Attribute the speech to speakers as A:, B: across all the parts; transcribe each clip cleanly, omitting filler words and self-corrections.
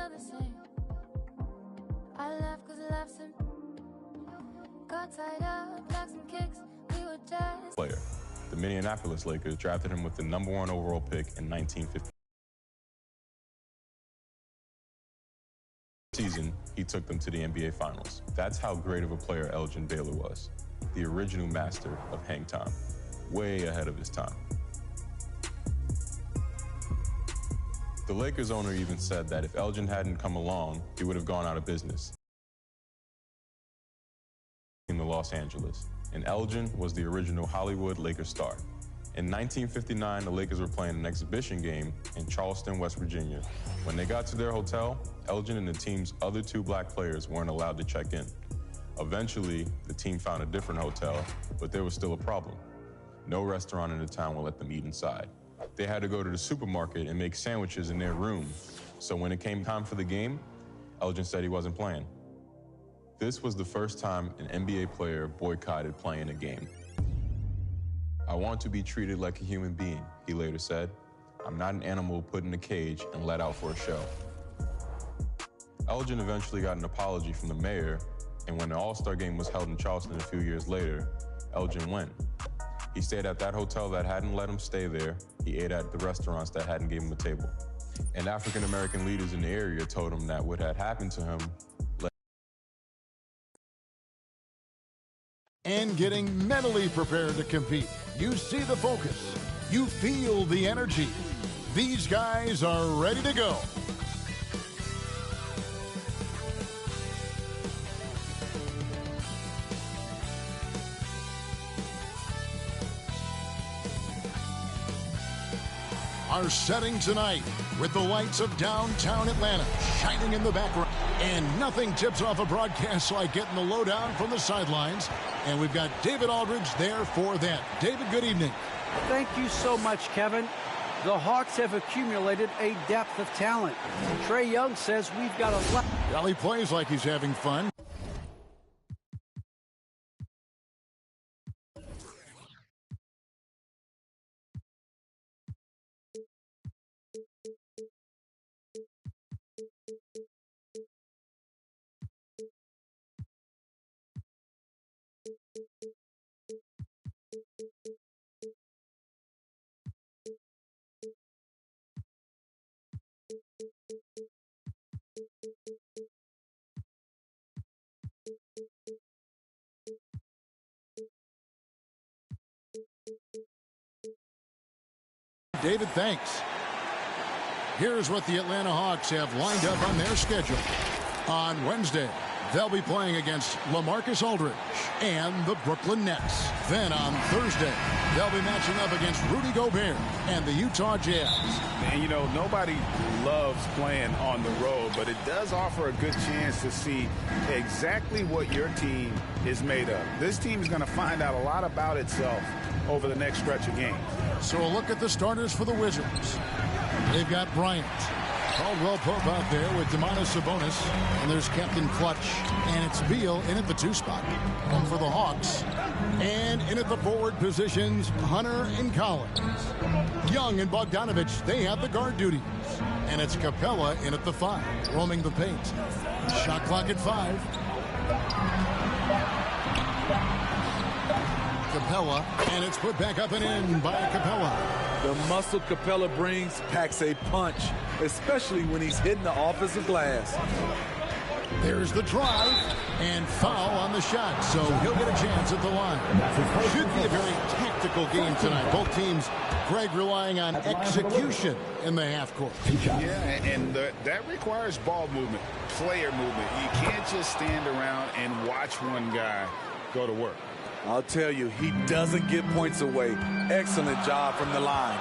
A: feel the same. I laughed cause laughs and got tied up, like some kicks, we were just
B: player. The Minneapolis Lakers drafted him with the #1 overall pick in 1950. Season, he took them to the NBA Finals. That's how great of a player Elgin Baylor was. The original master of hang time. Way ahead of his time. The Lakers owner even said that if Elgin hadn't come along, he would have gone out of business in Los Angeles. And Elgin was the original Hollywood Lakers star. In 1959, the Lakers were playing an exhibition game in Charleston, West Virginia. When they got to their hotel, Elgin and the team's other 2 black players weren't allowed to check in. Eventually, the team found a different hotel, but there was still a problem. No restaurant in the town would let them eat inside. They had to go to the supermarket and make sandwiches in their room. So when it came time for the game, Elgin said he wasn't playing. This was the first time an NBA player boycotted playing a game. "I want to be treated like a human being," he later said. "I'm not an animal put in a cage and let out for a show." Elgin eventually got an apology from the mayor, and when the All-Star game was held in Charleston a few years later, Elgin went. He stayed at that hotel that hadn't let him stay there. He ate at the restaurants that hadn't given him a table. And African-American leaders in the area told him that what had happened to him
C: and getting mentally prepared to compete. You see the focus. You feel the energy. These guys are ready to go. Our setting tonight with the lights of downtown Atlanta shining in the background. And nothing tips off a broadcast like getting the lowdown from the sidelines. And we've got David Aldridge there for that. David, good evening.
D: Thank you so much, Kevin. The Hawks have accumulated a depth of talent. Trae Young says we've got a lot.
C: Well, he plays like he's having fun. David, thanks. Here's what the Atlanta Hawks have lined up on their schedule. On Wednesday, they'll be playing against LaMarcus Aldridge and the Brooklyn Nets. Then on Thursday, they'll be matching up against Rudy Gobert and the Utah Jazz.
E: And, you know, nobody loves playing on the road, but it does offer a good chance to see exactly what your team is made of. This team is going to find out a lot about itself over the next stretch of games.
C: So a look at the starters for the Wizards. They've got Bryant, Caldwell Pope out there with Domantas Sabonis, and there's Captain Clutch, and it's Beal in at the 2 spot. And for the Hawks, and in at the forward positions, Hunter and Collins. Young and Bogdanovich, they have the guard duties. And it's Capella in at the 5, roaming the paint. Shot clock at 5. Capella, and it's put back up and in by Capella.
F: The muscle Capella brings packs a punch, especially when he's hitting the offensive glass.
C: There's the drive, and foul on the shot, so he'll get a chance at the line. Should be a very tactical game tonight. Both teams, Greg, relying on execution in the half court.
E: Yeah, and that requires ball movement, player movement. You can't just stand around and watch one guy go to work.
F: I'll tell you, he doesn't get points away. Excellent job from the line.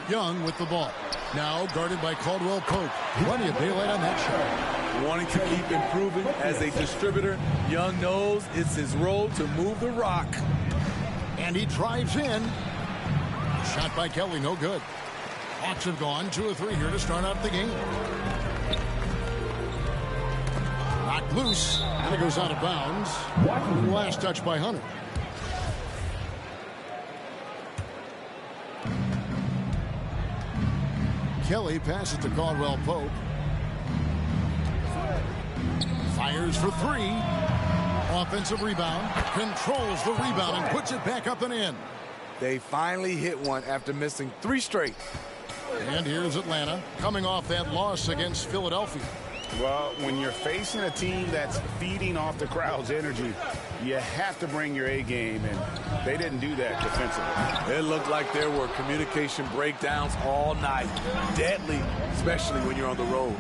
C: Young with the ball. Now guarded by Caldwell Pope. Plenty of daylight on that shot.
F: Wanting to keep improving as a distributor, Young knows it's his role to move the rock.
C: And he drives in. Shot by Kelly, no good. Hawks have gone 2 of 3 here to start out the game. Knocked loose, and it goes out of bounds. Last touch by Hunter. Kelly passes to Caldwell Pope. Fires for three. Offensive rebound. Controls the rebound and puts it back up and in.
F: They finally hit one after missing 3 straight.
C: And here's Atlanta coming off that loss against Philadelphia.
E: Well, when you're facing a team that's feeding off the crowd's energy, you have to bring your A game, and they didn't do that defensively.
F: It looked like there were communication breakdowns all night. Deadly, especially when you're on the road.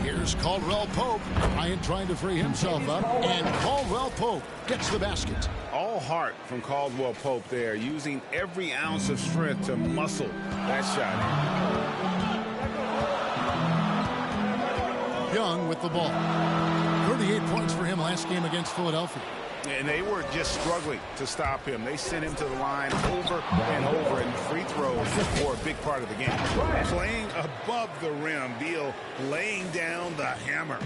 C: Here's Caldwell Pope. Bryant trying to free himself up, and Caldwell Pope gets the basket.
E: All heart from Caldwell Pope there, using every ounce of strength to muscle that shot.
C: Young with the ball. 38 points for him last game against Philadelphia.
E: And they were just struggling to stop him. They sent him to the line over and over, and free throws were a big part of the game. Playing above the rim, Beal laying down the hammer.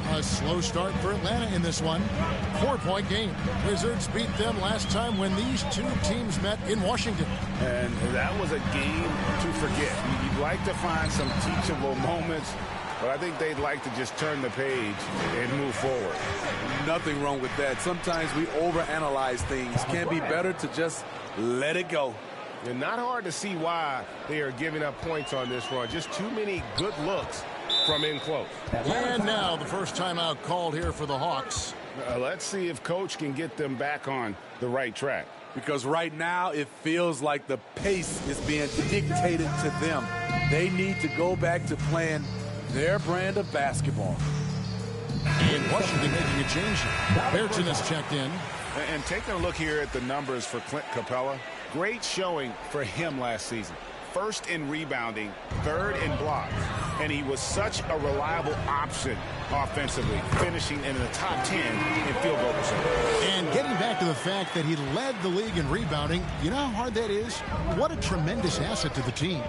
C: A slow start for Atlanta in this one. 4-point game. Wizards beat them last time when these two teams met in Washington.
E: And that was a game to forget. You'd like to find some teachable moments, but I think they'd like to just turn the page and move forward.
F: Nothing wrong with that. Sometimes we overanalyze things. Can be better to just let it go.
E: And not hard to see why they are giving up points on this run. Just too many good looks from in close.
C: And now the first timeout called here for the Hawks.
E: Let's see if Coach can get them back on the right track.
F: Because right now it feels like the pace is being dictated to them. They need to go back to playing their brand of basketball.
C: And Washington making a change. Berton has checked in.
E: And taking a look here at the numbers for Clint Capella, great showing for him last season. First in rebounding, third in blocks, and he was such a reliable option offensively, finishing in the top 10 in field goal percentage.
C: And getting back to the fact that he led the league in rebounding, you know how hard that is? What a tremendous asset to the team.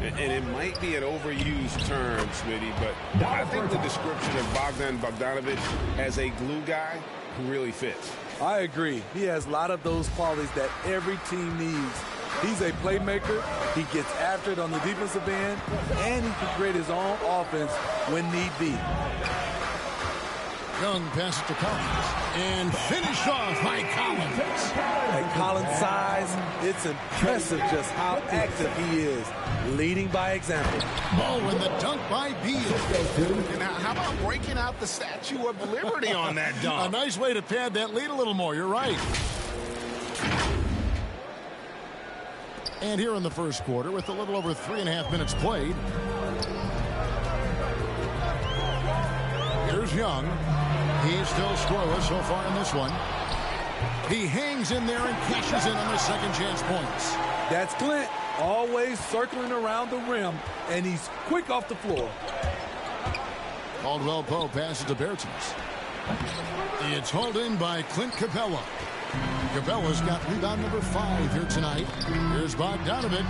G: And it might be an overused term, Smitty, but I think the description of Bogdan Bogdanovic as a glue guy really fits.
F: I agree. He has a lot of those qualities that every team needs. He's a playmaker. He gets after it on the defensive end, and he can create his own offense when need be.
C: Young passes to Collins and finished off by Collins.
F: At Collins' size, it's impressive just how active he is, leading by example.
C: Baldwin, the dunk by Beal.
E: Now, how about breaking out the Statue of Liberty on that dunk?
C: A nice way to pad that lead a little more. You're right. And here in the first quarter, with a little over 3.5 minutes played, here's Young. He's still scoreless so far in this one. He hangs in there and cashes in on the second chance points.
F: That's Clint, always circling around the rim, and he's quick off the floor.
C: Caldwell Pope passes to Bertens. It's hauled in by Clint Capella. Capella's got rebound number 5 here tonight. Here's Bogdanovic.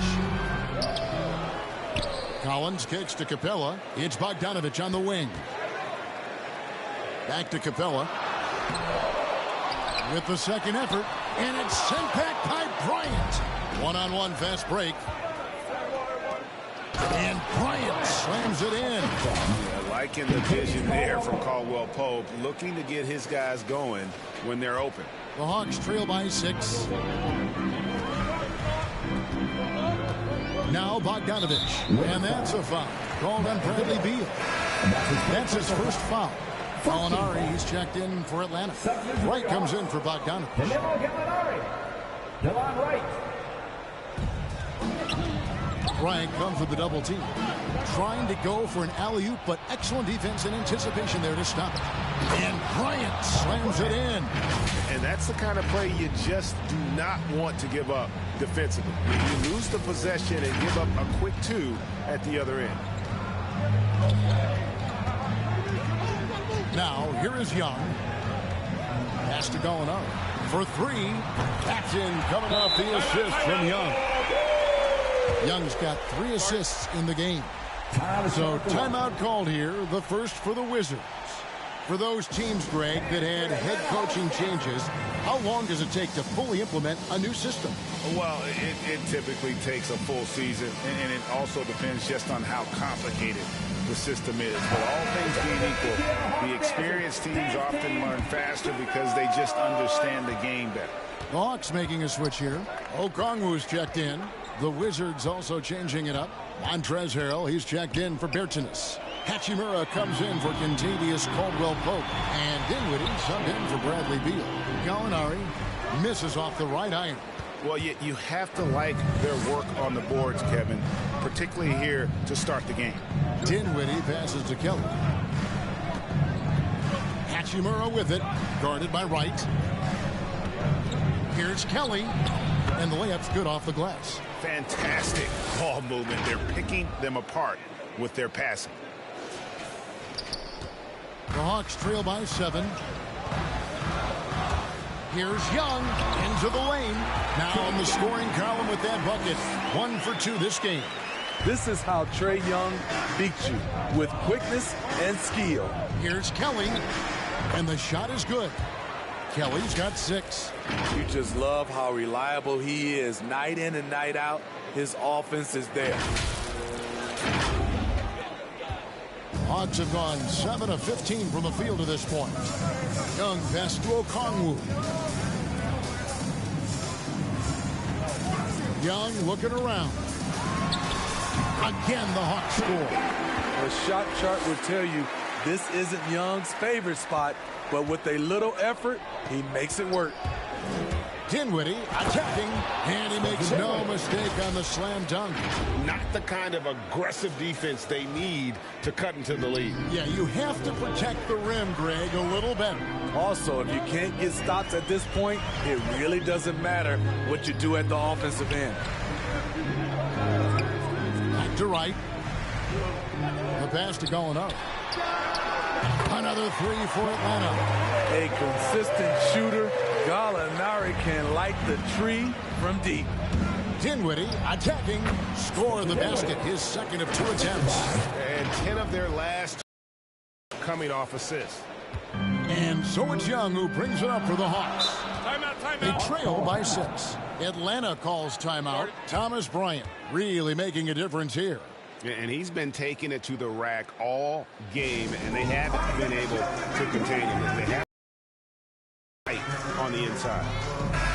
C: Collins kicks to Capella. It's Bogdanovic on the wing. Back to Capella. With the second effort. And it's sent back by Bryant. One-on-one fast break. And Bryant slams it in.
E: Liking the vision there from Caldwell Pope, looking to get his guys going when they're open.
C: The Hawks trail by 6. Now Bogdanovic. And that's a foul called on Bradley Beal. That's his first foul. Gallinari, he's checked in for Atlanta. Wright comes in for Bogdanovic. Bryant comes with the double team. Trying to go for an alley-oop, but excellent defense and anticipation there to stop it. And Bryant slams it in.
E: And that's the kind of play you just do not want to give up defensively. You lose the possession and give up a quick 2 at the other end.
C: Now, here is Young. Pass to Gallinari for 3. Tapped in, coming off the assist from Young. Young's got 3 assists in the game. So timeout called here, the first for the Wizards. For those teams, Greg, that had head coaching changes, how long does it take to fully implement a new system?
E: Well, it typically takes a full season, and it also depends just on how complicated the system is. But all things being equal, the experienced teams often learn faster because they just understand the game better.
C: The Hawks making a switch here. Okongwu's checked in. The Wizards also changing it up. Montrezl Harrell, he's checked in for Bertans. Hachimura comes in for Kentavious Caldwell-Pope. And Dinwiddie subbed in for Bradley Beal. Gallinari misses off the right iron.
E: Well, you have to like their work on the boards, Kevin, particularly here to start the game.
C: Dinwiddie passes to Kelly. Hachimura with it, guarded by Wright. Here's Kelly, and the layup's good off the glass.
E: Fantastic ball movement. They're picking them apart with their passing.
C: The Hawks trail by 7. Here's Young into the lane. Now in the scoring column with that bucket. 1 for 2 this game.
F: This is how Trae Young beats you, with quickness and skill.
C: Here's Kelly, and the shot is good. Kelly's got 6.
F: You just love how reliable he is night in and night out. His offense is there.
C: Hawks have gone 7 of 15 from the field to this point. Young pass to Okongwu. Young looking around. Again, the Hawks score.
F: The shot chart will tell you this isn't Young's favorite spot, but with a little effort, he makes it work.
C: Dinwiddie attacking, and he makes no mistake on the slam dunk.
G: Not the kind of aggressive defense they need to cut into the lead.
C: Yeah, you have to protect the rim, Greg, a little better.
F: Also, if you can't get stops at this point, it really doesn't matter what you do at the offensive end.
C: Back to Wright. The pass to Gallinari. Another 3 for Atlanta.
F: A consistent shooter. Gallinari can light the tree from deep.
C: Dinwiddie attacking. Score the basket. His second of 2 attempts.
G: And 10 of their last coming off assists.
C: And so it's Young who brings it up for the Hawks.
G: Timeout.
C: They trail by 6. Atlanta calls timeout. Thomas Bryant really making a difference here.
G: And he's been taking it to the rack all game, and they haven't been able to contain him. They have on the inside.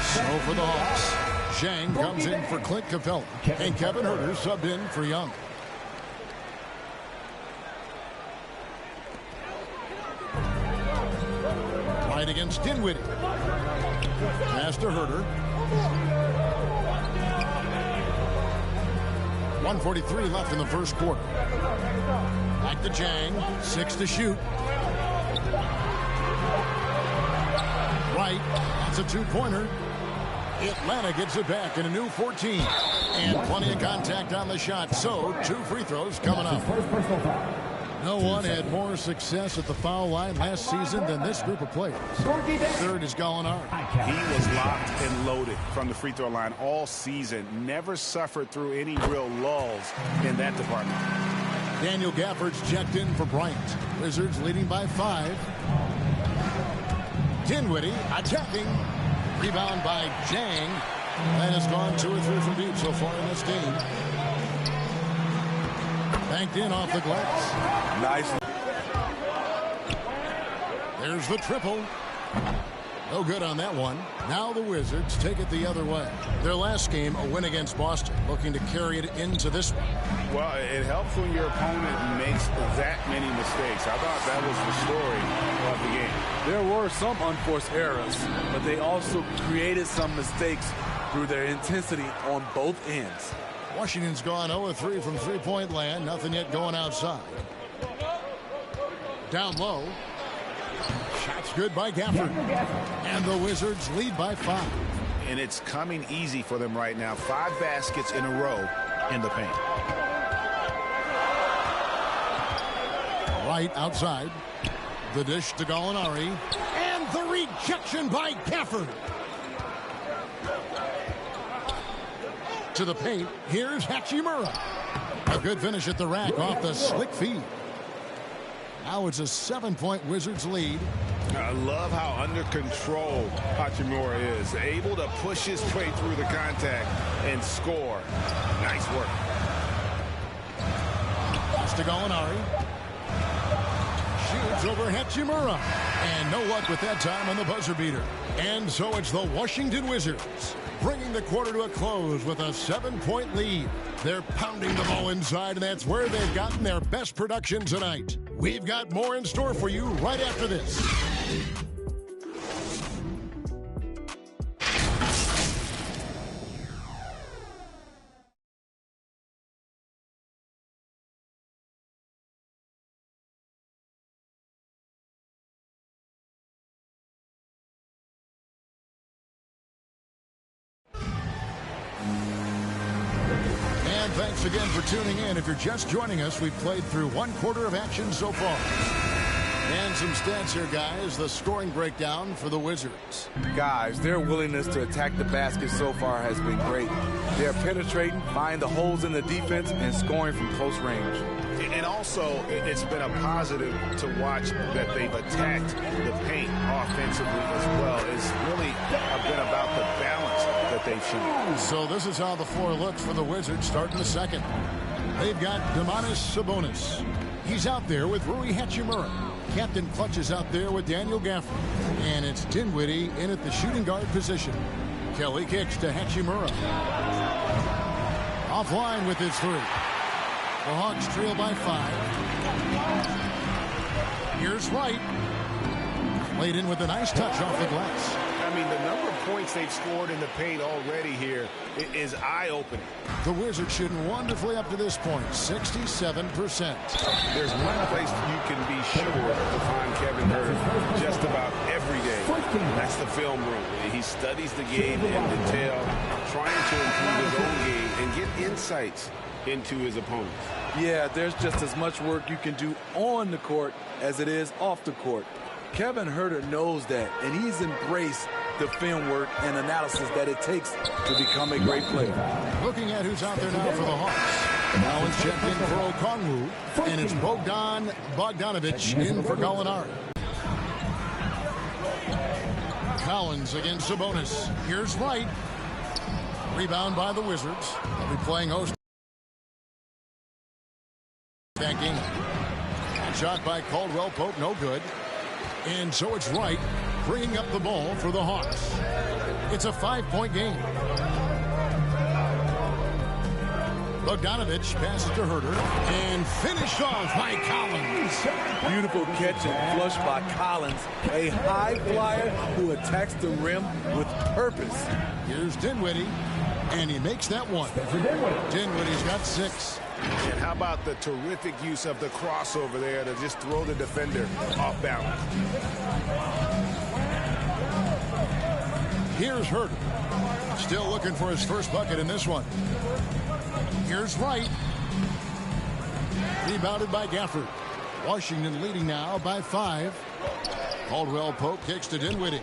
C: So for the Hawks, Zhang comes in for Clint Capella, and Kevin Huerter subbed in for Young. Right against Dinwiddie. Pass to Huerter. 1:43 left in the first quarter. Back to Zhang. 6 to shoot. Right. That's a 2-pointer. Atlanta gets it back in a new 14. And plenty of contact on the shot. So 2 free throws coming up. No one had more success at the foul line last season than this group of players. Third is Gallinari.
E: He was locked and loaded from the free throw line all season. Never suffered through any real lulls in that department.
C: Daniel Gafford's checked in for Bryant. Wizards leading by 5. Dinwiddie attacking. Rebound by Zhang. And has gone 2 or 3 from deep so far in this game. Banked in off the glass.
F: Nice.
C: There's the triple. No good on that one. Now the Wizards take it the other way. Their last game, a win against Boston, looking to carry it into this one.
E: Well, it helps when your opponent makes that many mistakes. I thought that was the story of the game.
F: There were some unforced errors, but they also created some mistakes through their intensity on both ends.
C: Washington's gone 0-3 from three-point land. Nothing yet going outside. Down low. Shots good by Gafford. And the Wizards lead by 5.
E: And it's coming easy for them right now. 5 baskets in a row in the paint.
C: Right outside. The dish to Gallinari. And the rejection by Gafford. To the paint. Here's Hachimura. A good finish at the rack off the slick feed. Now it's a 7-point Wizards lead.
E: I love how under control Hachimura is. Able to push his way through the contact and score. Nice work.
C: Pass to Gallinari. Shoots over Hachimura. And no luck with that time on the buzzer beater. And so it's the Washington Wizards bringing the quarter to a close with a 7-point lead. They're pounding the ball inside, and that's where they've gotten their best production tonight. We've got more in store for you right after this. Thanks again for tuning in. If you're just joining us, we've played through 1 quarter of action so far. And some stats here, guys. The scoring breakdown for the Wizards.
F: Guys, their willingness to attack the basket so far has been great. They're penetrating, finding the holes in the defense, and scoring from close range.
E: And also, it's been a positive to watch that they've attacked the paint offensively as well. It's really been about the balance that they've shown.
C: So this is how the floor looks for the Wizards starting the second. They've got Domantas Sabonis. He's out there with Rui Hachimura. Captain Clutch is out there with Daniel Gafford. And it's Dinwiddie in at the shooting guard position. Kelly kicks to Hachimura. Offline with his 3. The Hawks trail by 5. Here's Wright. Laid in with a nice touch off the glass.
E: I mean, the number of points they've scored in the paint already here is eye-opening.
C: The Wizards shooting wonderfully up to this point, 67%.
E: There's one place you can be sure to find Kevin Huerter just about every day. That's the film room. He studies the game in detail, trying to improve his own game and get insights into his opponents.
F: Yeah, there's just as much work you can do on the court as it is off the court. Kevin Huerter knows that, and he's embraced the film work and analysis that it takes to become a great player.
C: Looking at who's out there now for the Hawks. Now it's checked in for Okongwu, and it's Bogdan Bogdanovic in for Gallinari. Collins against Sabonis. Here's Wright. Rebound by the Wizards. They'll be playing host that game. Shot by Caldwell Pope, no good. And so it's Wright bringing up the ball for the Hawks. It's a 5-point game. Bogdanovic passes to Huerter and finished off by Collins.
F: Beautiful catch and flush by Collins. A high flyer who attacks the rim with purpose.
C: Here's Dinwiddie, and he makes that one. Dinwiddie's got 6.
E: And how about the terrific use of the crossover there to just throw the defender off balance.
C: Here's Huerter. Still looking for his first bucket in this one. Here's Wright. Rebounded by Gafford. Washington leading now by 5. Caldwell Pope kicks to Dinwiddie.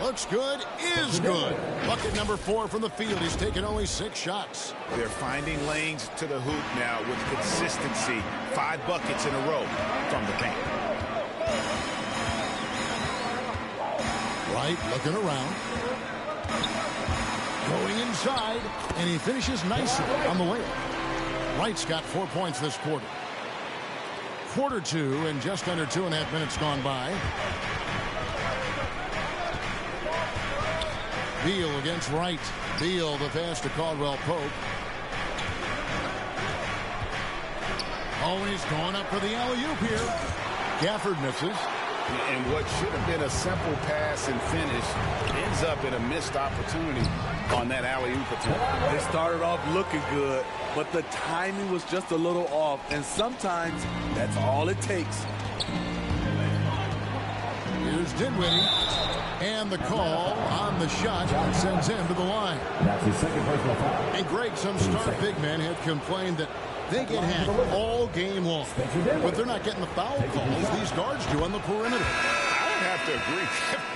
C: Looks good, is good. Bucket number 4 from the field. He's taken only 6 shots.
E: They're finding lanes to the hoop now with consistency. 5 buckets in a row from the paint.
C: Wright looking around. Going inside, and he finishes nicely on the layup. Wright's got 4 points this quarter. Quarter 2, and just under 2.5 minutes gone by. Beal against Wright. Beal the pass to Caldwell Pope. Oh, and he's going up for the alley-oop here. Gafford misses.
E: And what should have been a simple pass and finish ends up in a missed opportunity on that alley-oop attempt.
F: They started off looking good, but the timing was just a little off, and sometimes that's all it takes.
C: Here's Dinwiddie, and the call on the shot sends him to the line.
H: That's his second personal foul.
C: And Greg, some star big men have complained that they get hacked all game long, but they're not getting the foul calls these guards do on the perimeter.
E: I don't have to agree.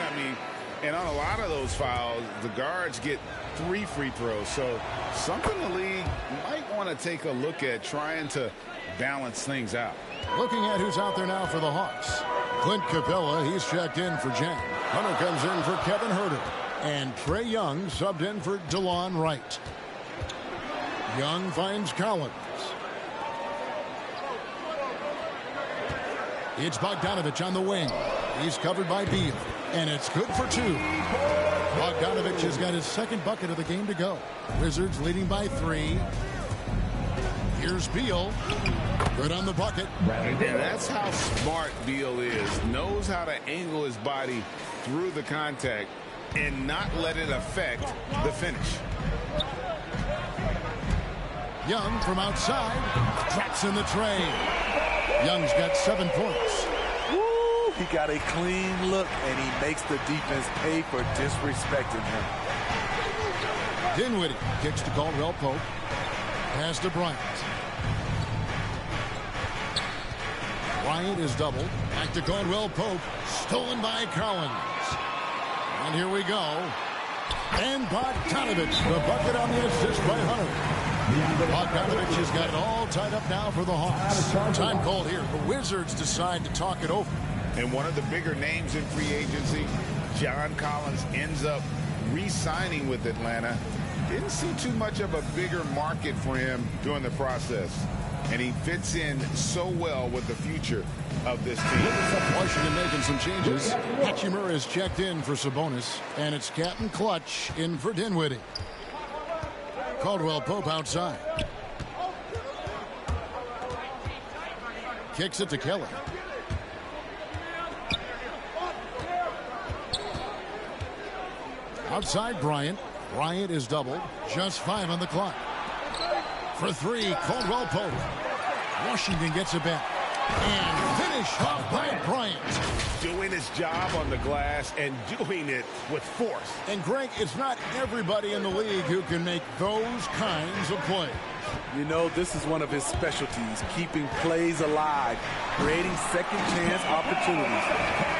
E: I mean, and on a lot of those fouls, the guards get 3 free throws. So something the league might want to take a look at, trying to balance things out.
C: Looking at who's out there now for the Hawks. Clint Capella, he's checked in for Jen. Hunter comes in for Kevin Herter. And Trey Young subbed in for DeLon Wright. Young finds Collins. It's Bogdanovich on the wing. He's covered by Beal. And it's good for two. Bogdanovich has got his second bucket of the game to go. Wizards leading by 3. Here's Beal. Good on the bucket.
E: And that's how smart Beal is. Knows how to angle his body through the contact and not let it affect the finish.
C: Young from outside. Drops in the tray. Young's got 7 points.
F: Woo, he got a clean look, and he makes the defense pay for disrespecting him.
C: Dinwiddie kicks to Caldwell Pope. Pass to Bryant. Bryant is doubled. Back to Caldwell Pope. Stolen by Collins. And here we go. And Bogdanovich, the bucket on the assist by Hunter. Bogdanovich has got it all tied up now for the Hawks. Time called here. The Wizards decide to talk it over.
E: And one of the bigger names in free agency, John Collins, ends up re-signing with Atlanta. Didn't see too much of a bigger market for him during the process. And he fits in so well with the future of this team.
C: Washington making some changes. Hachimura is checked in for Sabonis. And it's Captain Clutch in for Dinwiddie. Caldwell Pope outside. Kicks it to Kelly. Outside Bryant. Bryant is doubled. Just 5 on the clock. For 3, Caldwell Pope. Washington gets it back. And finished off by Bryant.
E: Doing his job on the glass and doing it with force.
C: And Greg, it's not everybody in the league who can make those kinds of plays.
F: You know, this is one of his specialties, keeping plays alive, creating second chance opportunities.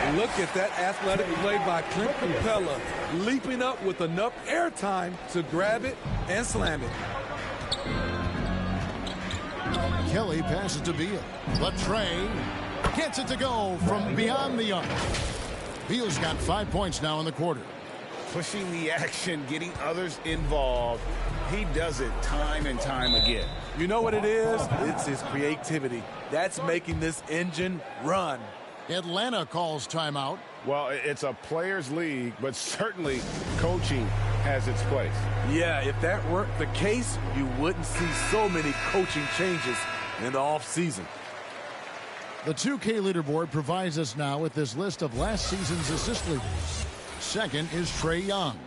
F: And look at that athletic play by Clint Capella, leaping up with enough airtime to grab it and slam it.
C: Kelly passes to Beal. Latrey gets it to go from beyond the arc. Beal's got 5 points now in the quarter.
E: Pushing the action, getting others involved. He does it time and time again.
F: You know what it is? It's his creativity. That's making this engine run.
C: Atlanta calls timeout.
E: Well, it's a players' league, but certainly coaching has its place.
F: Yeah, if that weren't the case, you wouldn't see so many coaching changes in the offseason.
C: The 2K leaderboard provides us now with this list of last season's assist leaders. Second is Trey Young.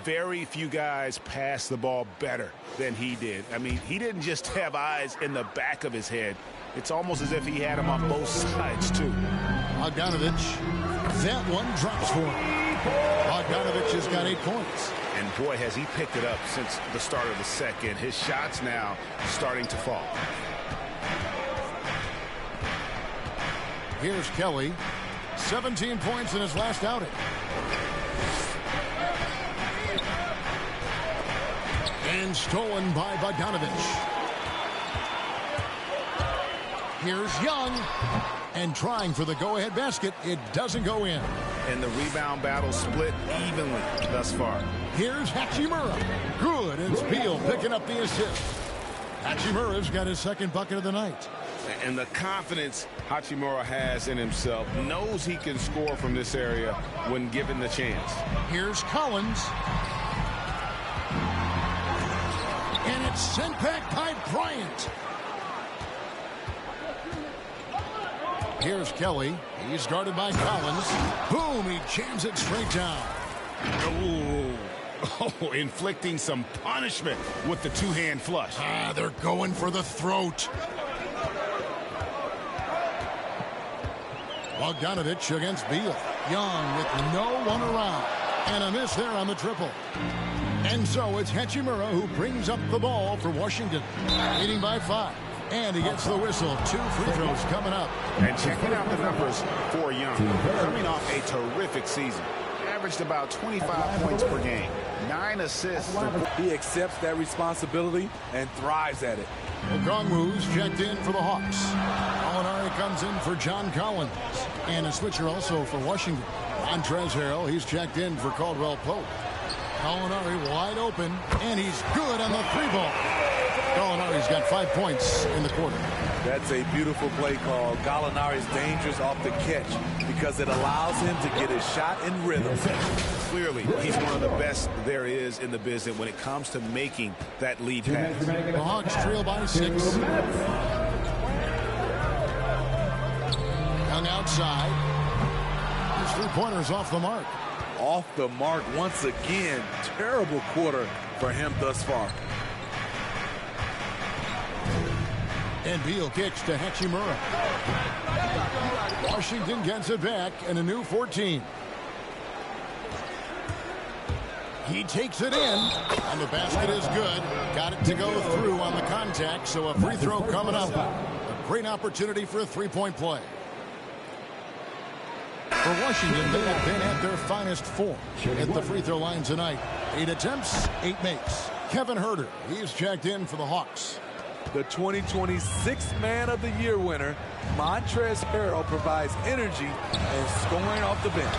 E: Very few guys pass the ball better than he did. I mean, he didn't just have eyes in the back of his head. It's almost as if he had them on both sides, too.
C: Bogdanovich, that one drops for him. Bogdanovich has got 8 points.
E: And boy, has he picked it up since the start of the second. His shots now starting to fall.
C: Here's Kelly. 17 points in his last outing. And stolen by Bogdanovich. Here's Young. And trying for the go-ahead basket. It doesn't go in.
E: And the rebound battle split evenly thus far.
C: Here's Hachimura. Good. And it's Beal picking up the assist. Hachimura's got his second bucket of the night.
E: And the confidence Hachimura has in himself, knows he can score from this area when given the chance.
C: Here's Collins. And it's sent back by Bryant. Here's Kelly. He's guarded by Collins. Boom, he jams it straight down.
E: Oh, inflicting some punishment with the two-hand flush.
C: They're going for the throat. Bogdanovich against Beal. Young with no one around. And a miss there on the triple. And so it's Hachimura who brings up the ball for Washington. Leading by 5. And he gets the whistle. 2 free throws coming up.
E: And checking out the numbers for Young. Coming off a terrific season. averaged about 25 points per game, 9 assists.
F: He accepts that responsibility and thrives at it.
C: Okongwu's checked in for the Hawks. Molinari comes in for John Collins. And a switcher also for Washington. Montrezl Harrell, he's checked in for Caldwell Pope. Molinari wide open, and he's good on the 3-ball. Gallinari's got 5 points in the quarter.
F: That's a beautiful play call. Gallinari's dangerous off the catch because it allows him to get his shot in rhythm.
E: Clearly, he's one of the best there is in the business when it comes to making that lead pass.
C: The Hawks trail by 6. Young outside. His 3-pointers off the mark.
F: Off the mark once again. Terrible quarter for him thus far.
C: And Beal kicks to Hachimura. Washington gets it back and a new 14. He takes it in, and the basket is good. Got it to go through on the contact, so a free throw coming up. A great opportunity for a 3-point play. For Washington, they have been at their finest form at the free throw line tonight. 8 attempts, 8 makes. Kevin Huerter, he's checked in for the Hawks.
F: The 2020 Sixth Man of the Year winner, Montrezl Harrell, provides energy and scoring off the bench.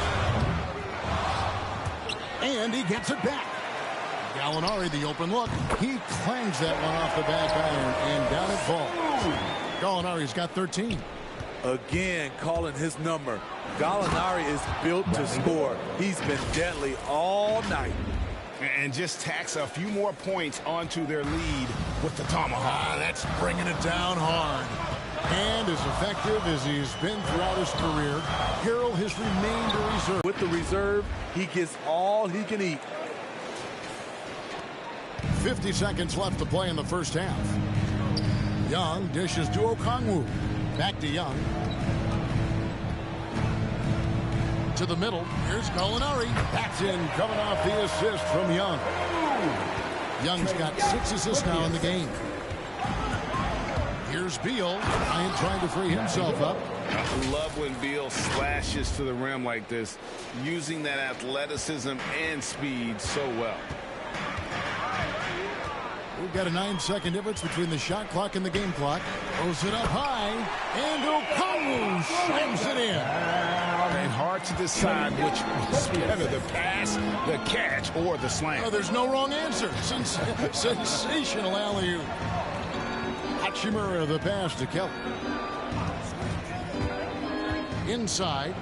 C: And he gets it back. Gallinari, the open look. He clangs that one off the back iron and down it falls. Gallinari's got 13.
F: Again, calling his number. Gallinari is built to score. He's been deadly all night.
E: And just tacks a few more points onto their lead with the tomahawk.
C: That's bringing it down hard. And as effective as he's been throughout his career, Harrell has remained a reserve.
F: With the reserve, he gets all he can eat.
C: 50 seconds left to play in the first half. Young dishes to Okongwu. Back to Young. To the middle. Here's Gallinari. That's in, coming off the assist from Young. Young's got 6 assists now in the game. Here's Beal. Trying to free himself up.
E: I love when Beal slashes to the rim like this, using that athleticism and speed so well.
C: We've got a 9-second difference between the shot clock and the game clock. Throws it up high, and Okongwu slams it in.
E: And hard to decide which was better, the pass, the catch, or the slam.
C: Oh, there's no wrong answer. Sensational alley-oop. Hachimura, the pass to Kelly. Inside,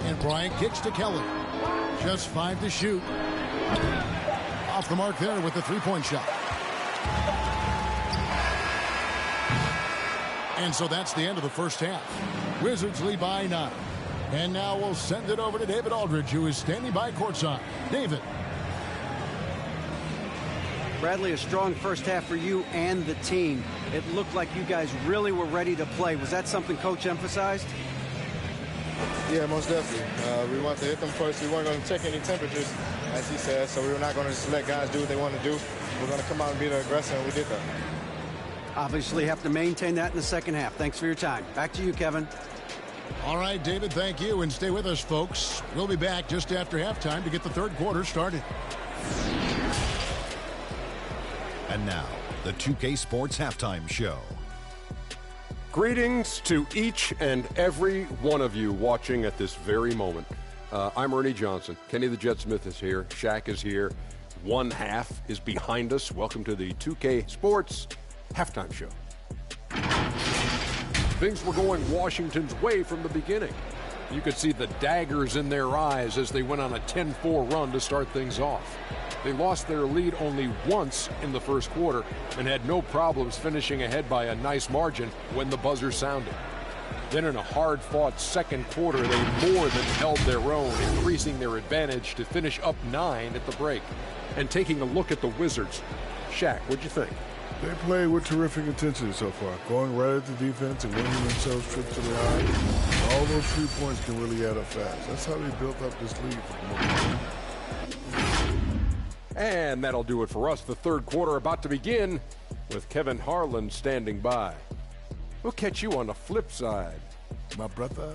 C: and Bryant kicks to Kelly. Just 5 to shoot. Off the mark there with the 3-point shot. And so that's the end of the first half. Wizards lead by 9. And now we'll send it over to David Aldridge, who is standing by courtside. David.
D: Bradley, a strong first half for you and the team. It looked like you guys really were ready to play. Was that something Coach emphasized?
I: Yeah, most definitely. We wanted to hit them first. We weren't going to check any temperatures, as he said, so we were not going to just let guys do what they want to do. We're going to come out and be the aggressor, and we did that.
D: Obviously have to maintain that in the second half. Thanks for your time. Back to you, Kevin.
C: All right, David, thank you. And stay with us, folks. We'll be back just after halftime to get the third quarter started.
J: And now, the 2K Sports Halftime Show.
K: Greetings to each and every one of you watching at this very moment. I'm Ernie Johnson. Kenny the Jet Smith is here. Shaq is here. One half is behind us. Welcome to the 2K Sports Halftime Show. Things were going Washington's way from the beginning. You could see the daggers in their eyes as they went on a 10-4 run to start things off. They lost their lead only once in the first quarter and had no problems finishing ahead by a nice margin when the buzzer sounded. Then in a hard-fought second quarter, they more than held their own, increasing their advantage to finish up 9 at the break. And taking a look at the Wizards, Shaq, what'd you think?
L: They played with terrific intensity so far, going right at the defense and winning themselves trips to the line. All those 3 points can really add up fast. That's how they built up this lead.
K: And that'll do it for us. The third quarter about to begin with Kevin Harlan standing by. We'll catch you on the flip side,
L: my brother.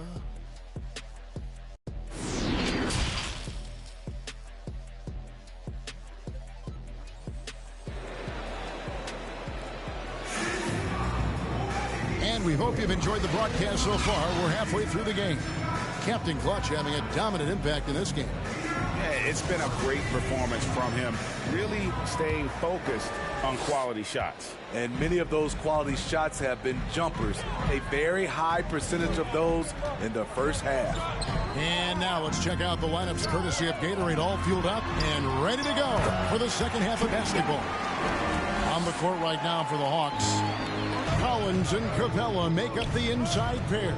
C: We hope you've enjoyed the broadcast so far. We're halfway through the game. Captain Clutch having a dominant impact in this game.
E: Yeah, it's been a great performance from him, really staying focused on quality shots.
F: And many of those quality shots have been jumpers. A very high percentage of those in the first half.
C: And now let's check out the lineups courtesy of Gatorade, all fueled up and ready to go for the second half of basketball. On the court right now for the Hawks, Collins and Capella make up the inside pair.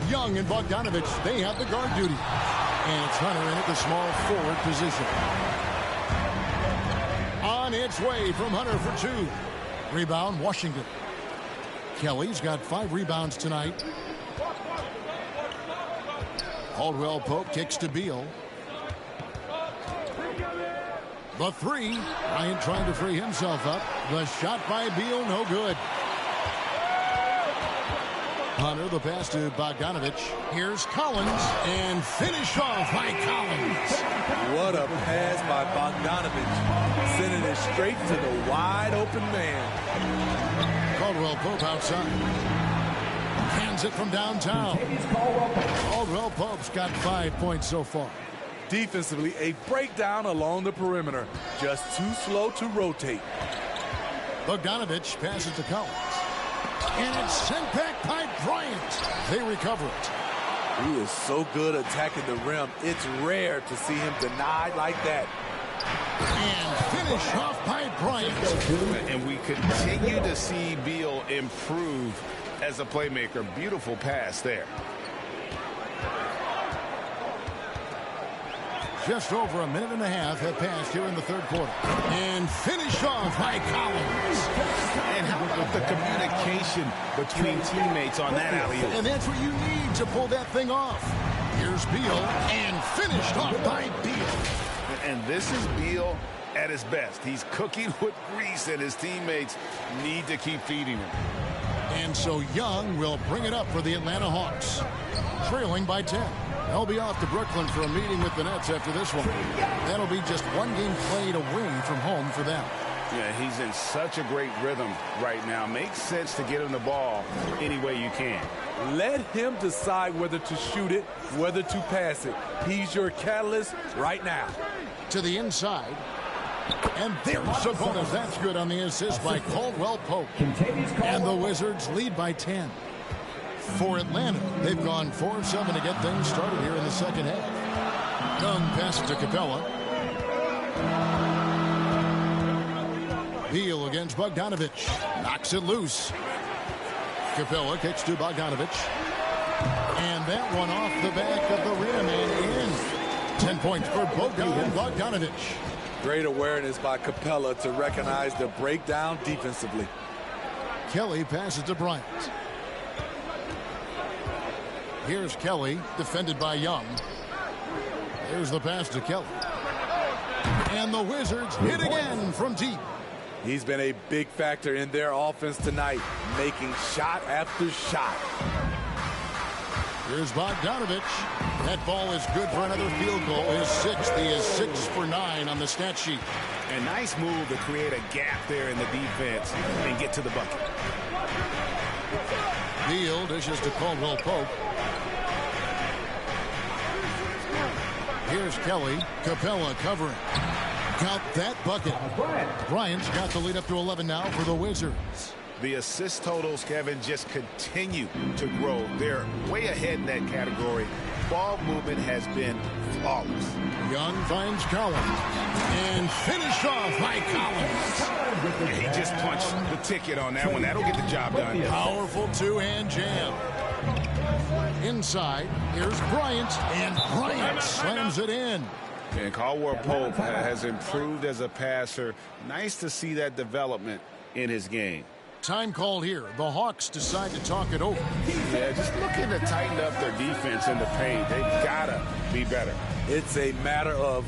C: Young and Bogdanovich, they have the guard duty. And it's Hunter in at the small forward position. On its way from Hunter for two. Rebound, Washington. Kelly's got 5 rebounds tonight. Caldwell Pope kicks to Beal. The three. Bryant trying to free himself up. The shot by Beal, no good. Hunter, the pass to Bogdanovich. Here's Collins, and finish off by Collins.
F: What a pass by Bogdanovich, sending it straight to the wide open man.
C: Caldwell Pope outside. Hands it from downtown. Caldwell Pope's got 5 points so far.
F: Defensively, a breakdown along the perimeter. Just too slow to rotate.
C: Bogdanovich passes to Collins. And it's sent back by Bryant. They recover it.
F: He is so good attacking the rim. It's rare to see him denied like that.
C: And finish off by Bryant.
E: And we continue to see Beal improve as a playmaker. Beautiful pass there.
C: Just over a minute and a half have passed here in the third quarter. And finish off by Collins.
E: And how about the communication between teammates on that alley-oop?
C: And that's what you need to pull that thing off. Here's Beal, and finished off by Beal.
E: And this is Beal at his best. He's cooking with grease, and his teammates need to keep feeding him.
C: And so Young will bring it up for the Atlanta Hawks, trailing by 10. They'll be off to Brooklyn for a meeting with the Nets after this one. That'll be just one game played away from home for them.
E: Yeah, he's in such a great rhythm right now. Makes sense to get him the ball any way you can.
F: Let him decide whether to shoot it, whether to pass it. He's your catalyst right now.
C: To the inside. And there's Sabonis. That's good on the assist by Caldwell Pope. And the Wizards lead by 10. For Atlanta, they've gone 4 of 7 to get things started here in the second half. Young passes to Capella. Beal against Bogdanovich. Knocks it loose. Capella kicks to Bogdanovich. And that one off the back of the rim and in. 10 points for Bogdanovich.
F: Great awareness by Capella to recognize the breakdown defensively.
C: Kelly passes to Bryant. Here's Kelly, defended by Young. Here's the pass to Kelly. And the Wizards hit again from deep.
F: He's been a big factor in their offense tonight, making shot after shot.
C: Here's Bogdanovich. That ball is good for another field goal. His 6th. He is 6 for 9 on the stat sheet.
E: A nice move to create a gap there in the defense and get to the bucket.
C: Beal dishes to Caldwell Pope. Here's Kelly. Capella covering. Got that bucket. Bryant's got the lead up to 11 now for the Wizards.
E: The assist totals, Kevin, just continue to grow. They're way ahead in that category. Ball movement has been flawless.
C: Young finds Collins. And finish off by Collins.
E: He just punched the ticket on that one. That'll get the job done.
C: Powerful two-hand jam. Inside, here's Bryant. And Bryant slams it in.
E: And Caldwell Pope has improved as a passer. Nice to see that development in his game.
C: Time called here. The Hawks decide to talk it over.
E: Yeah, just looking to tighten up their defense in the paint. They've got to be better.
F: It's a matter of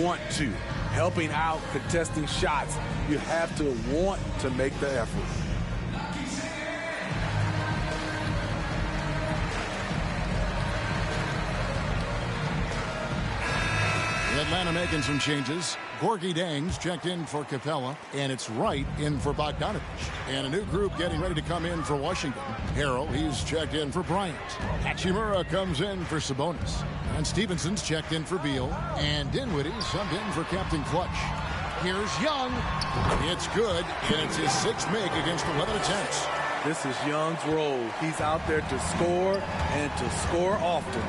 F: want to. Helping out, contesting shots. You have to want to make the effort.
C: Atlanta making some changes. Gorky Dangs checked in for Capella, and it's Wright in for Bogdanovich. And a new group getting ready to come in for Washington. Harrell, he's checked in for Bryant. Hachimura comes in for Sabonis. And Stevenson's checked in for Beal. And Dinwiddie subbed in for Captain Clutch. Here's Young. It's good, and it's his sixth make against the Lebanon Attempts.
F: This is Young's role. He's out there to score and to score often.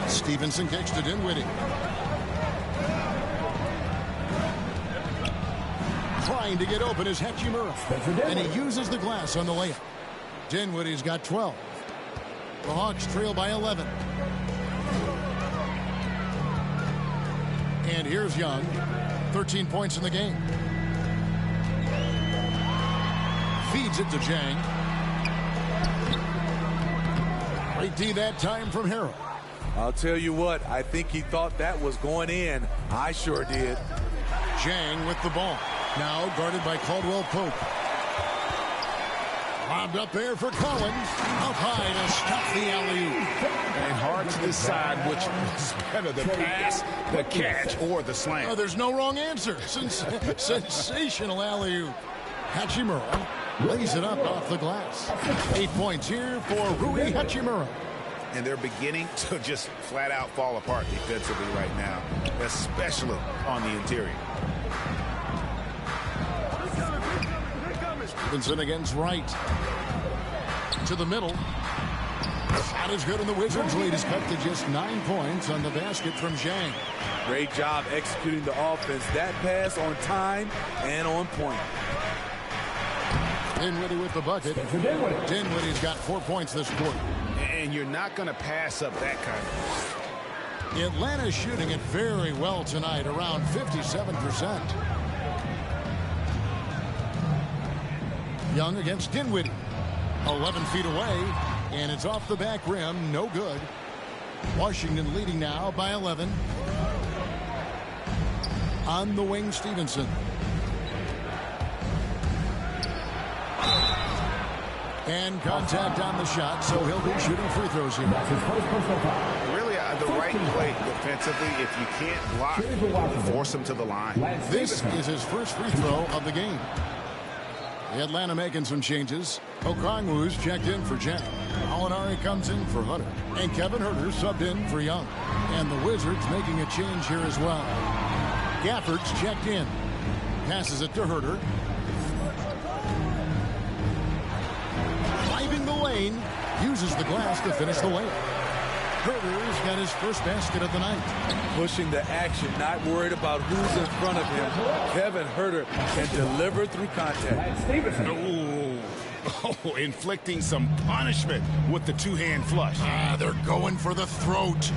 C: Stevenson kicks to Dinwiddie. Trying to get open is Hachimura. And he uses the glass on the layup. Dinwiddie's got 12. The Hawks trail by 11. And here's Young. 13 points in the game. Feeds it to Jang. Great D that time from Harrell.
F: I'll tell you what, I think he thought that was going in. I sure did.
C: Jang with the ball. Now guarded by Caldwell Pope. Lobbed up there for Collins. Up high to stop the alley-oop.
E: And hard to decide which was better, the pass, the catch, or the slam.
C: Oh, there's no wrong answer. Sensational alley-oop. Hachimura lays it up off the glass. 8 points here for Rui Hachimura.
E: And they're beginning to just flat out fall apart defensively right now, especially on the interior.
C: Stevenson against Wright. To the middle. Shot is good, and the Wizards' lead is cut to just 9 points on the basket from Zhang.
F: Great job executing the offense. That pass on time and on point.
C: Dinwiddie with the bucket. Dinwiddie's got 4 points this quarter.
E: And you're not going to pass up that kind of.
C: Atlanta's shooting it very well tonight, around 57%. Young against Dinwiddie. 11 feet away, and it's off the back rim. No good. Washington leading now by 11. On the wing, Stevenson. And contact on the shot, so he'll be shooting free throws here.
E: Really the right play defensively. If you can't block, force him to the line.
C: This is his first free throw of the game. Atlanta making some changes. Okongwu's checked in for Jack. Molinari comes in for Hunter. And Kevin Huerter subbed in for Young. And the Wizards making a change here as well. Gafford's checked in. Passes it to Huerter. Driving the lane. Uses the glass to finish the layup. Huerter's got his first basket of the night.
F: Pushing the action, not worried about who's in front of him. Kevin Huerter can deliver through contact.
E: Oh, inflicting some punishment with the two-hand flush.
C: They're going for the throat.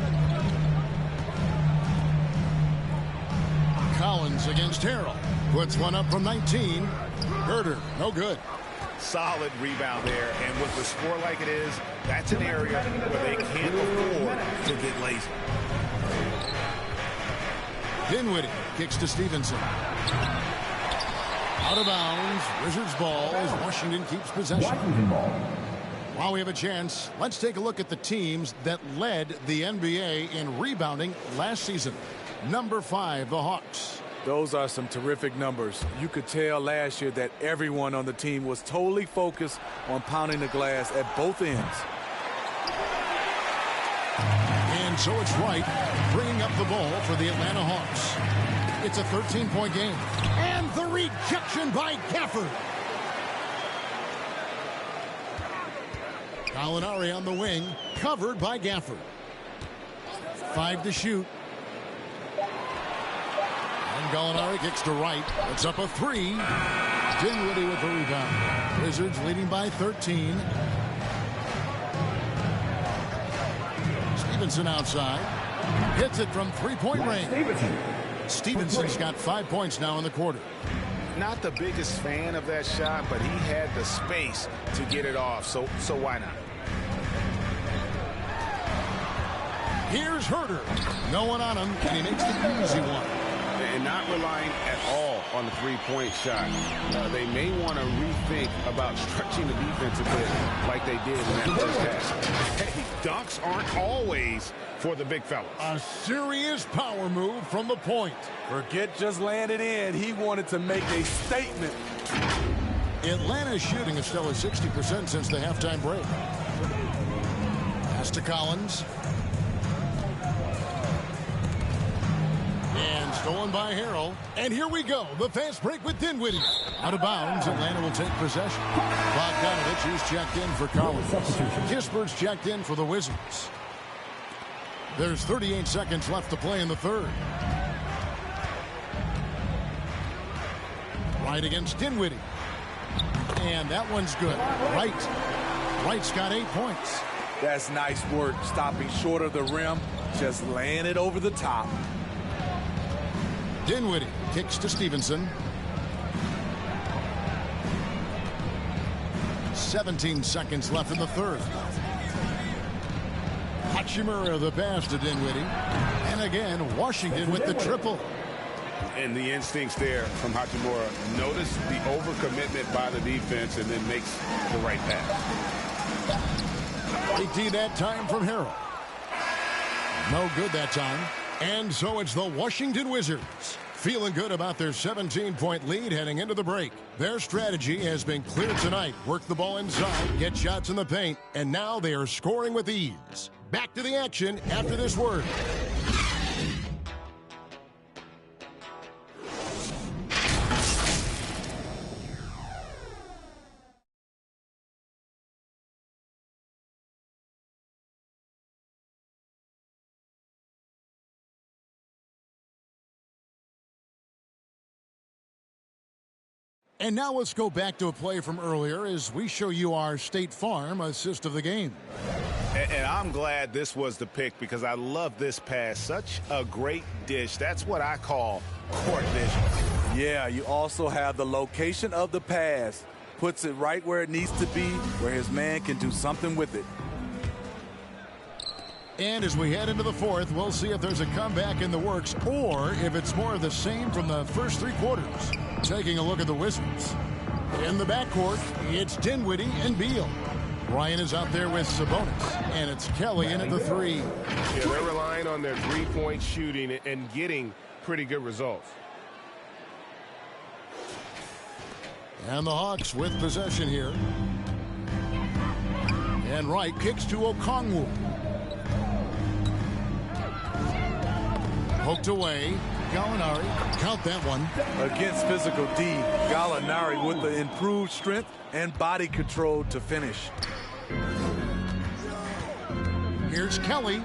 C: Collins against Harrell. Puts one up from 19. Huerter, no good.
E: Solid rebound there, and with the score like it is, that's an area where they can't afford to get lazy.
C: Dinwiddie kicks to Stevenson. Out of bounds. Wizards ball as Washington keeps possession. While we have a chance, let's take a look at the teams that led the NBA in rebounding last season. Number 5, the Hawks.
F: Those are some terrific numbers. You could tell last year that everyone on the team was totally focused on pounding the glass at both ends.
C: And so it's Wright bringing up the ball for the Atlanta Hawks. It's a 13-point game. And the rejection by Gafford. Molinari on the wing, covered by Gafford. 5 to shoot. And Gallinari kicks to Wright. It's up a 3. Dinwiddie with the rebound. Wizards leading by 13. Stevenson outside. Hits it from 3-point range. Stevenson's got 5 points now in the quarter.
E: Not the biggest fan of that shot, but he had the space to get it off, so why not?
C: Here's Huerter. No one on him, and he makes the easy one.
G: and not relying at all on the three-point shot. They may want to rethink about stretching the defense a bit like they did in that first half. Hey, dunks aren't always for the big fellas.
C: A serious power move from the point.
F: Forget just laying it in. He wanted to make a statement.
C: Atlanta's shooting is still at 60% since the halftime break. Pass to Collins. And stolen by Harrell. And here we go. The fast break with Dinwiddie. Out of bounds. Atlanta will take possession. Bogdanovich, who's checked in for Collins. Kispert's checked in for the Wizards. There's 38 seconds left to play in the third. Right against Dinwiddie. And that one's good. Wright's got 8 points.
F: That's nice work, stopping short of the rim, just laying it over the top.
C: Dinwiddie kicks to Stevenson. 17 seconds left in the third. Hachimura the pass to Dinwiddie. And again, Washington with the triple.
G: And the instincts there from Hachimura. Notice the overcommitment by the defense and then makes the right pass.
C: 18 that time from Harrell. No good that time. And so it's the Washington Wizards. Feeling good about their 17-point lead heading into the break. Their strategy has been clear tonight. Work the ball inside, get shots in the paint, and now they are scoring with ease. Back to the action after this word. And now let's go back to a play from earlier as we show you our State Farm assist of the game.
G: And I'm glad this was the pick because I love this pass. Such a great dish. That's what I call court vision.
F: Yeah, you also have the location of the pass. Puts it right where it needs to be, where his man can do something with it.
C: And as we head into the fourth, we'll see if there's a comeback in the works or if it's more of the same from the first 3 quarters. Taking a look at the Wizards. In the backcourt, it's Dinwiddie and Beal. Ryan is out there with Sabonis, and it's Kelly in at the 3.
G: Yeah, they're relying on their three-point shooting and getting pretty good results.
C: And the Hawks with possession here. And Wright kicks to Okongwu. Poked away. Gallinari, count that one.
F: Against physical D, Gallinari with the improved strength and body control to finish.
C: Here's Kelly.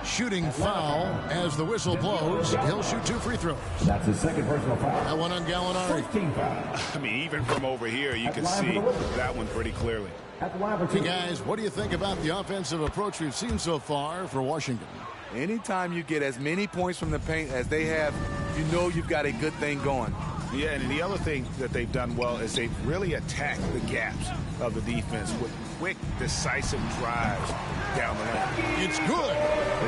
C: Shooting foul as the whistle blows. He'll shoot 2 free throws.
H: That's his second personal foul.
C: That one on Gallinari.
G: I mean, even from over here, you can see that one pretty clearly.
C: Hey, guys, what do you think about the offensive approach we've seen so far for Washington?
F: Anytime you get as many points from the paint as they have, you know you've got a good thing going.
G: Yeah, and the other thing that they've done well is they've really attacked the gaps of the defense with quick, decisive drives down the lane.
C: It's good.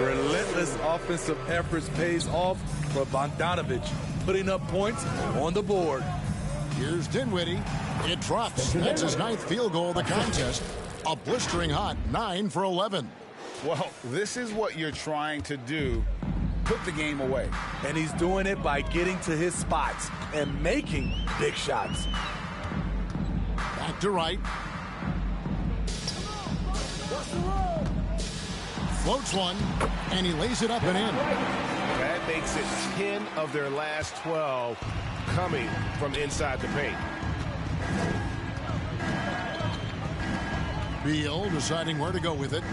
F: Relentless offensive efforts pays off for Bogdanovich, putting up points on the board.
C: Here's Dinwiddie. It drops. That's his 9th field goal of the contest. A blistering hot 9 for 11.
G: Well, this is what you're trying to do. Put the game away.
F: And he's doing it by getting to his spots and making big shots.
C: Back to Wright. Floats one, and he lays it up and in.
G: That makes it 10 of their last 12 coming from inside the paint.
C: Beal deciding where to go with it.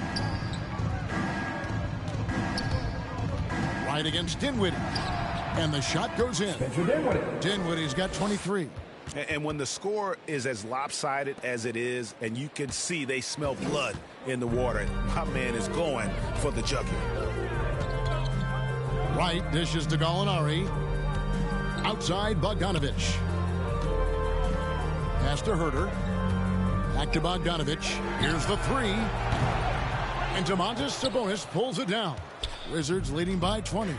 C: Right against Dinwiddie. And the shot goes in. Dinwiddie's got 23.
G: And when the score is as lopsided as it is, and you can see they smell blood in the water, my man is going for the jugular.
C: Wright dishes to Gallinari. Outside Bogdanovich. Pass to Herter. Back to Bogdanovich. Here's the 3. And Domantas Sabonis pulls it down. Wizards leading by 20.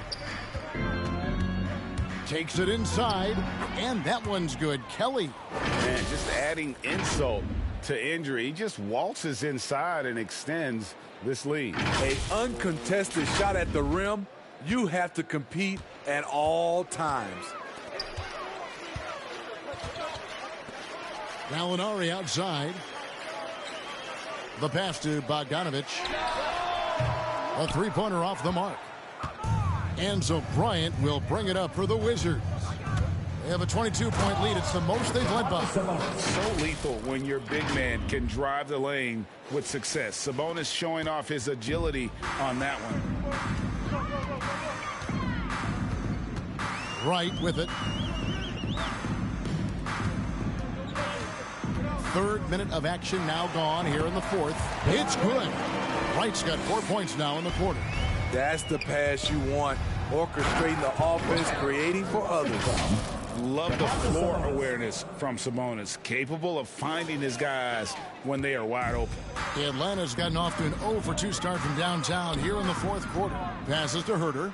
C: Takes it inside, and that one's good. Kelly.
E: Man, just adding insult to injury. He just waltzes inside and extends this lead.
F: An uncontested shot at the rim, you have to compete at all times.
C: Gallinari outside. The pass to Bogdanovich. A three-pointer off the mark. And so Bryant will bring it up for the Wizards. They have a 22-point lead. It's the most they've led by.
E: So lethal when your big man can drive the lane with success. Sabonis showing off his agility on that one.
C: Wright with it. Third minute of action now gone here in the fourth. It's good. Wright's got 4 points now in the quarter.
F: That's the pass you want. Orchestrating the offense, creating for others.
E: Love the floor awareness from Sabonis. Capable of finding his guys when they are wide open.
C: Atlanta's gotten off to an 0 for 2 start from downtown here in the fourth quarter. Passes to Herter.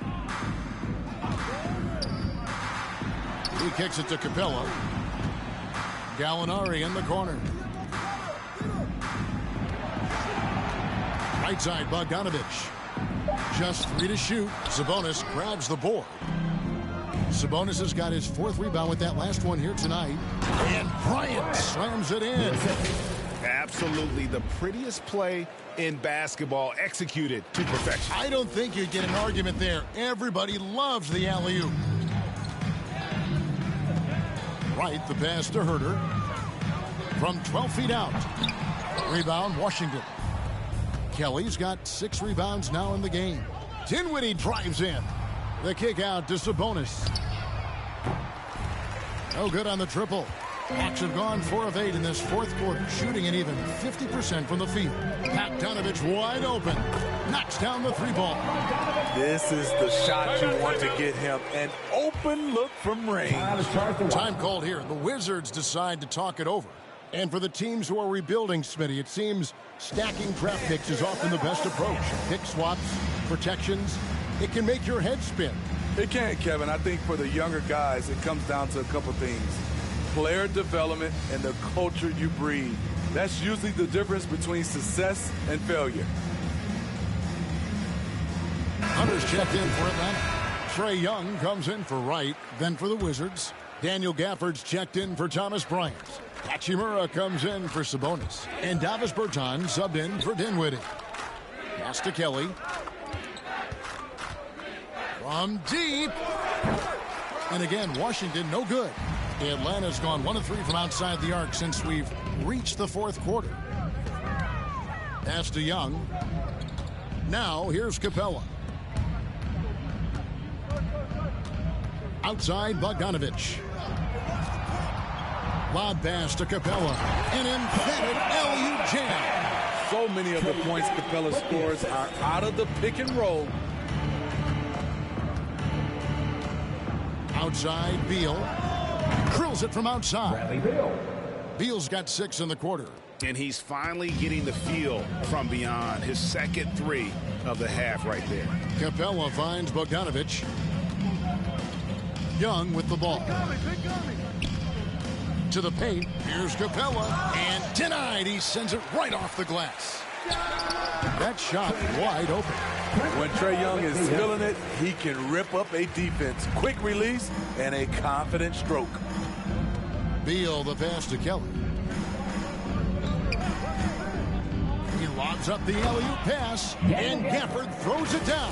C: He kicks it to Capella. Gallinari in the corner. Right side, Bogdanovich. Just 3 to shoot. Sabonis grabs the board. Sabonis has got his 4th rebound with that last one here tonight. And Bryant slams it in.
E: Absolutely the prettiest play in basketball, executed to perfection.
C: I don't think you'd get an argument there. Everybody loves the alley-oop. Right, the pass to Herter. From 12 feet out. Rebound, Washington. Kelly's got 6 rebounds now in the game. Dinwiddie drives in. The kick out to Sabonis. No good on the triple. Hawks have gone 4 of 8 in this fourth quarter, shooting an even 50% from the field. Bogdanovich wide open. Knocks down the 3-ball.
F: This is the shot you want to get him. An open look from range.
C: Time called here. The Wizards decide to talk it over. And for the teams who are rebuilding, Smitty, it seems stacking draft picks is often the best approach. Pick swaps, protections. It can make your head spin.
F: It can, Kevin. I think for the younger guys, it comes down to a couple things. Player development and the culture you breed. That's usually the difference between success and failure.
C: Hunter's checked in for Atlanta. Trae Young comes in for Wright, then for the Wizards. Daniel Gafford's checked in for Thomas Bryant. Hachimura comes in for Sabonis. And Davis Bertans subbed in for Dinwiddie. Pass to Kelly. From deep. And again, Washington no good. Atlanta's gone 1 of 3 from outside the arc since we've reached the fourth quarter. Pass to Young. Now here's Capella. Outside Bogdanovich. Lob pass to Capella. An emphatic alley-oop jam.
F: So many of the points Capella scores are out of the pick and roll.
C: Outside Beal. Drills it from outside. Beal's got 6 in the quarter.
E: And he's finally getting the feel from beyond. His second 3 of the half right there.
C: Capella finds Bogdanovich. Young with the ball. To the paint. Here's Capella. And denied. He sends it right off the glass. That shot wide open.
F: When Trae Young is feeling it, he can rip up a defense. Quick release and a confident stroke.
C: Beal the pass to Kelly. He lobs up the alley-oop pass, and Gafford throws it down.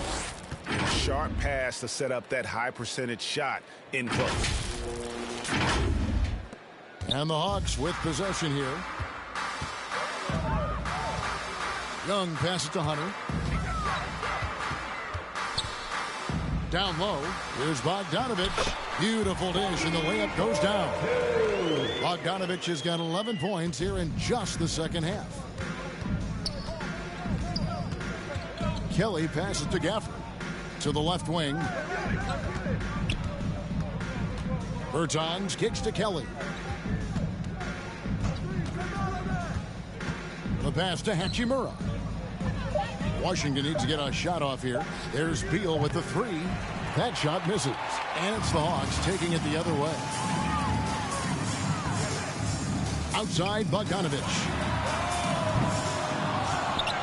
E: A sharp pass to set up that high percentage shot in close.
C: And the Hawks with possession here. Young passes to Hunter. Down low, here's Bogdanovich. Beautiful dish, and the layup goes down. Bogdanovich has got 11 points here in just the second half. Kelly passes to Gafford. To the left wing. Bertans kicks to Kelly. The pass to Hachimura. Washington needs to get a shot off here. There's Beal with the three. That shot misses. And it's the Hawks taking it the other way. Outside, Bogdanovich.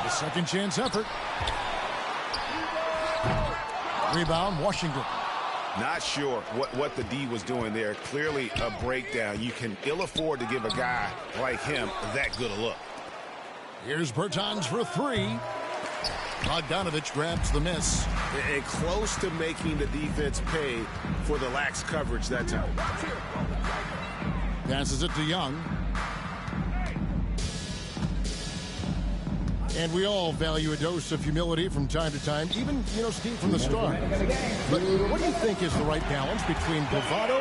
C: The second chance effort. Rebound, Washington.
G: Not sure what the D was doing there. Clearly a breakdown. You can ill afford to give a guy like him that good a look.
C: Here's Bertans for three. Bogdanovich grabs the miss.
G: And close to making the defense pay for the lax coverage that time.
C: Passes it to Young. And we all value a dose of humility from time to time, even, Steve, from the start. But what do you think is the right balance between bravado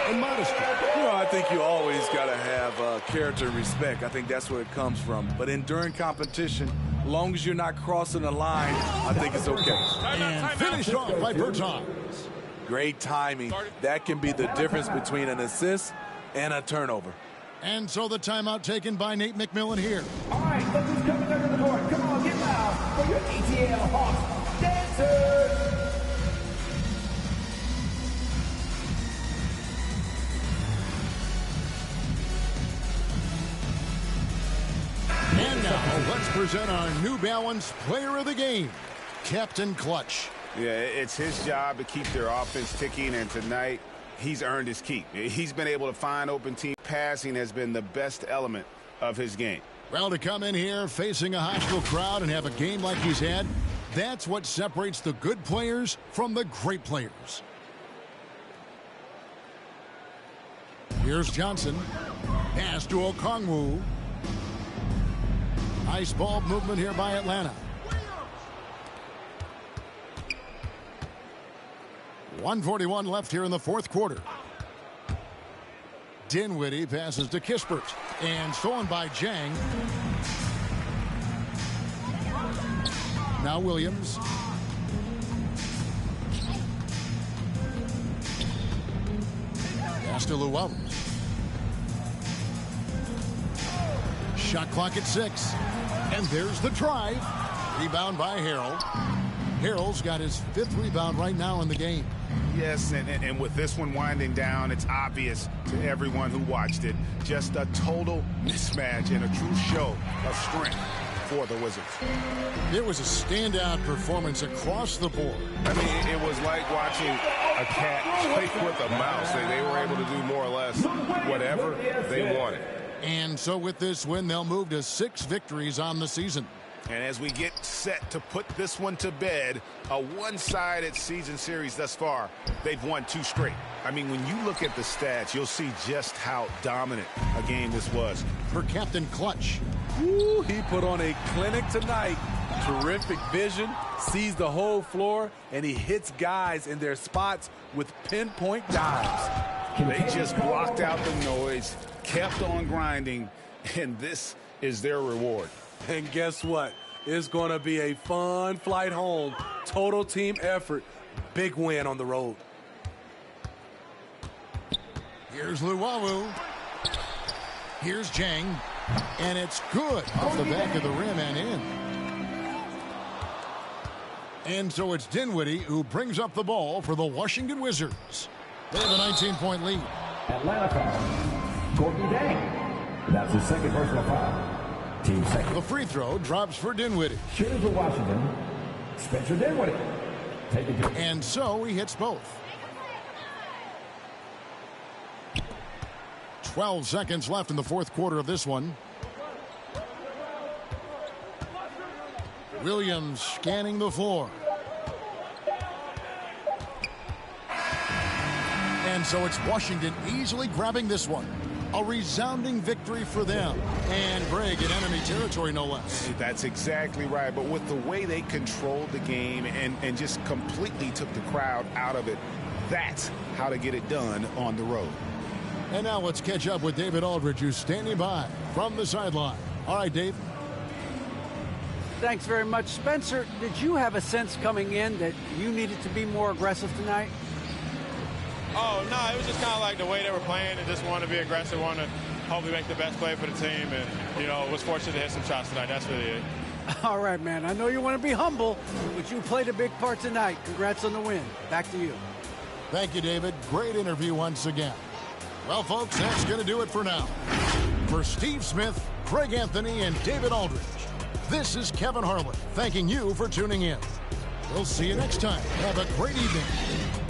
C: and modesty?
F: I think you always got to have character and respect. I think that's where it comes from. But during competition, as long as you're not crossing the line, I think it's okay.
C: And finished off by Bertans.
F: Great timing. That can be the difference between an assist and a turnover.
C: And so the timeout taken by Nate McMillan here.
H: All right, look who's coming under the court. Come on, get loud for your ATL Hawks dancers.
C: And now let's present our New Balance Player of the Game, Captain Clutch.
G: Yeah, it's his job to keep their offense ticking, and tonight he's earned his keep. He's been able to find open team. Passing has been the best element of his game.
C: Well, to come in here facing a hostile crowd and have a game like he's had, that's what separates the good players from the great players. Here's Johnson. Pass to Okongwu. Nice ball movement here by Atlanta. 1:41 left here in the fourth quarter. Dinwiddie passes to Kispert. And stolen by Jang. Now Williams. Pass to Llewellyn. Shot clock at 6. And there's the drive. Rebound by Harrell. Harrell's got his 5th rebound right now in the game.
G: Yes, and with this one winding down, it's obvious to everyone who watched it. Just a total mismatch and a true show of strength for the Wizards.
C: It was a standout performance across the board.
G: I mean, it was like watching a cat play with a mouse. They were able to do more or less whatever they wanted.
C: And so with this win, they'll move to 6 victories on the season.
G: And as we get set to put this one to bed, a one-sided season series thus far, they've won 2 straight. I mean, when you look at the stats, you'll see just how dominant a game this was.
C: For Captain Clutch.
F: Ooh, he put on a clinic tonight. Terrific vision, sees the whole floor, and he hits guys in their spots with pinpoint dives.
G: They just blocked out the noise, kept on grinding, and this is their reward.
F: And guess what? It's going to be a fun flight home. Total team effort. Big win on the road.
C: Here's Luwawu. Here's Jang. And it's good off the back of the rim and in. And so it's Dinwiddie who brings up the ball for the Washington Wizards. They have a 19-point lead.
H: Atlanta foul. Courtney Dang. That's his 2nd personal foul. Team second.
C: The free throw drops for Dinwiddie.
H: Shooting for Washington, Spencer Dinwiddie.
C: And so he hits both. 12 seconds left in the fourth quarter of this one. Williams scanning the floor. And so it's Washington easily grabbing this one. A resounding victory for them. And Greg in enemy territory, no less.
G: That's exactly right. But with the way they controlled the game and just completely took the crowd out of it, that's how to get it done on the road.
C: And now let's catch up with David Aldridge, who's standing by from the sideline. All right, Dave.
D: Thanks very much. Spencer, did you have a sense coming in that you needed to be more aggressive tonight?
M: Oh, no, it was just kind of like the way they were playing and just wanted to be aggressive, wanted to hopefully make the best play for the team. And, was fortunate to hit some shots tonight. That's really it.
D: All right, man. I know you want to be humble, but you played a big part tonight. Congrats on the win. Back to you.
C: Thank you, David. Great interview once again. Well, folks, that's going to do it for now. For Steve Smith, Craig Anthony, and David Aldridge, this is Kevin Harlan thanking you for tuning in. We'll see you next time. Have a great evening.